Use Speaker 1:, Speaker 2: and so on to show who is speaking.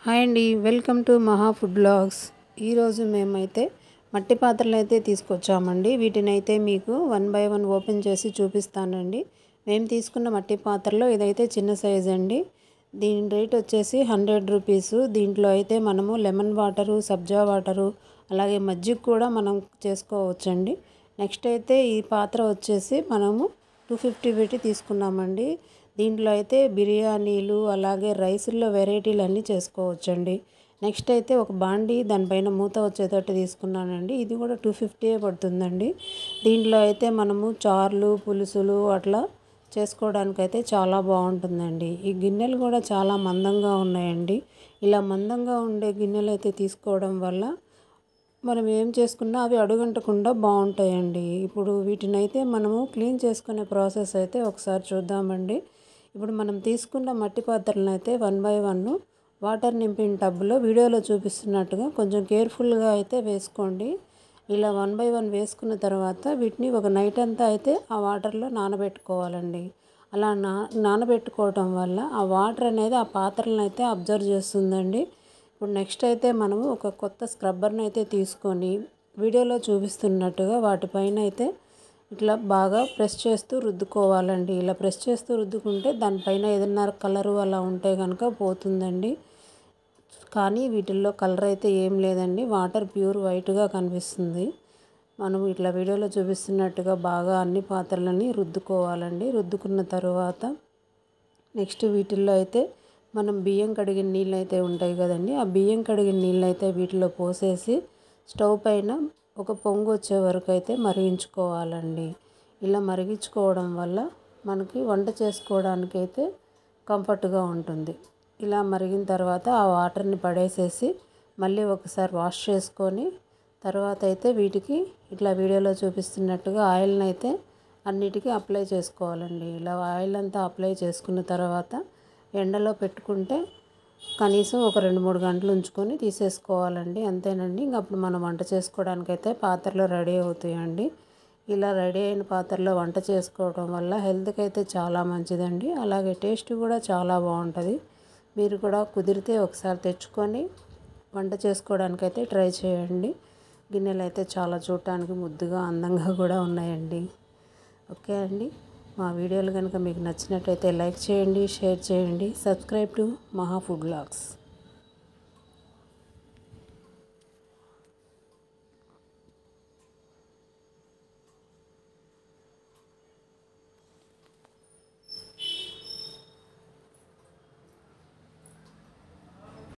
Speaker 1: Hi అండి, welcome to మహా food blogs. ఈరోజు మేమైతే మట్టి పాత్రలు అయితే తీసుకొచ్చామండి. వీటిని అయితే మీకు వన్ బై వన్ ఓపెన్ చేసి చూపిస్తానండి. మేము తీసుకున్న మట్టి పాత్రలో ఇదైతే చిన్న సైజ్ అండి. దీని రేట్ వచ్చేసి 100 రూపీస్. దీంట్లో అయితే మనము లెమన్ వాటరు, సబ్జా వాటరు, అలాగే మజ్జిగ కూడా మనం చేసుకోవచ్చండి. నెక్స్ట్ అయితే ఈ పాత్ర వచ్చేసి మనము 250 పెట్టి తీసుకున్నామండి. దీంట్లో అయితే బిర్యానీలు అలాగే రైసుల్లో వెరైటీలు అన్నీ చేసుకోవచ్చండి. నెక్స్ట్ అయితే ఒక బాండి, దానిపైన మూత వచ్చేటట్టు తీసుకున్నానండి. ఇది కూడా 250 పడుతుందండి. దీంట్లో అయితే మనము చారులు, పులుసులు అట్లా చేసుకోవడానికైతే చాలా బాగుంటుందండి. ఈ గిన్నెలు కూడా చాలా మందంగా ఉన్నాయండి. ఇలా మందంగా ఉండే గిన్నెలు అయితే తీసుకోవడం వల్ల మనం ఏం చేసుకున్నా అవి అడుగంటకుండా బాగుంటాయండి. ఇప్పుడు వీటినైతే మనము క్లీన్ చేసుకునే ప్రాసెస్ అయితే ఒకసారి చూద్దామండి. ఇప్పుడు మనం తీసుకున్న మట్టి పాత్రలను అయితే వన్ బై వన్ వాటర్ నింపిన టబ్లో వీడియోలో చూపిస్తున్నట్టుగా కొంచెం కేర్ఫుల్గా అయితే వేసుకోండి. ఇలా వన్ బై వన్ వేసుకున్న తర్వాత వీటిని ఒక నైట్ అంతా అయితే ఆ వాటర్లో నానబెట్టుకోవాలండి. అలా నానబెట్టుకోవటం వల్ల ఆ వాటర్ అనేది ఆ పాత్రలను అయితే అబ్జర్వ్ చేస్తుందండి. ఇప్పుడు నెక్స్ట్ అయితే మనము ఒక కొత్త స్క్రబ్బర్ని అయితే తీసుకొని వీడియోలో చూపిస్తున్నట్టుగా వాటిపైన అయితే ఇట్లా బాగా ప్రెస్ చేస్తూ రుద్దుకోవాలండి. ఇలా ప్రెస్ చేస్తూ రుద్దుకుంటే దానిపైన ఏదైనా కలరు అలా ఉంటే కనుక పోతుందండి. కానీ వీటిల్లో కలర్ అయితే ఏం లేదండి, వాటర్ ప్యూర్ వైట్గా కనిపిస్తుంది. మనం ఇట్లా వీడియోలో చూపిస్తున్నట్టుగా బాగా అన్ని పాత్రలని రుద్దుకోవాలండి. రుద్దుకున్న తర్వాత నెక్స్ట్ వీటిల్లో అయితే మనం బియ్యం కడిగిన నీళ్ళు అయితే ఉంటాయి కదండి, ఆ బియ్యం కడిగిన నీళ్ళు అయితే వీటిలో పోసేసి స్టవ్ పైన ఒక పొంగు వచ్చే వరకు అయితే మరిగించుకోవాలండి. ఇలా మరిగించుకోవడం వల్ల మనకి వంట చేసుకోవడానికి అయితే కంఫర్ట్గా ఉంటుంది. ఇలా మరిగిన తర్వాత ఆ వాటర్ని పడేసేసి మళ్ళీ ఒకసారి వాష్ చేసుకొని తర్వాత అయితే వీటికి ఇట్లా వీడియోలో చూపిస్తున్నట్టుగా ఆయిల్ని అయితే అన్నిటికీ అప్లై చేసుకోవాలండి. ఇలా ఆయిల్ అంతా అప్లై చేసుకున్న తర్వాత ఎండలో పెట్టుకుంటే కనీసం ఒక 2-3 గంటలు ఉంచుకొని తీసేసుకోవాలండి. అంతేనండి, ఇంక అప్పుడు మనం వంట చేసుకోవడానికైతే పాత్రలు రెడీ అవుతాయండి. ఇలా రెడీ అయిన పాత్రలో వంట చేసుకోవడం వల్ల హెల్త్కి అయితే చాలా మంచిదండి. అలాగే టేస్ట్ కూడా చాలా బాగుంటుంది. మీరు కూడా కుదిరితే ఒకసారి తెచ్చుకొని వంట చేసుకోవడానికైతే ట్రై చేయండి. గిన్నెలు అయితే చాలా చూడటానికి ముద్దుగా అందంగా కూడా ఉన్నాయండి. ఓకే అండి, మా వీడియోలు కనుక మీకు నచ్చినట్టయితే లైక్ చేయండి, షేర్ చేయండి, సబ్స్క్రైబ్ టు మహా ఫుడ్ బ్లాగ్స్.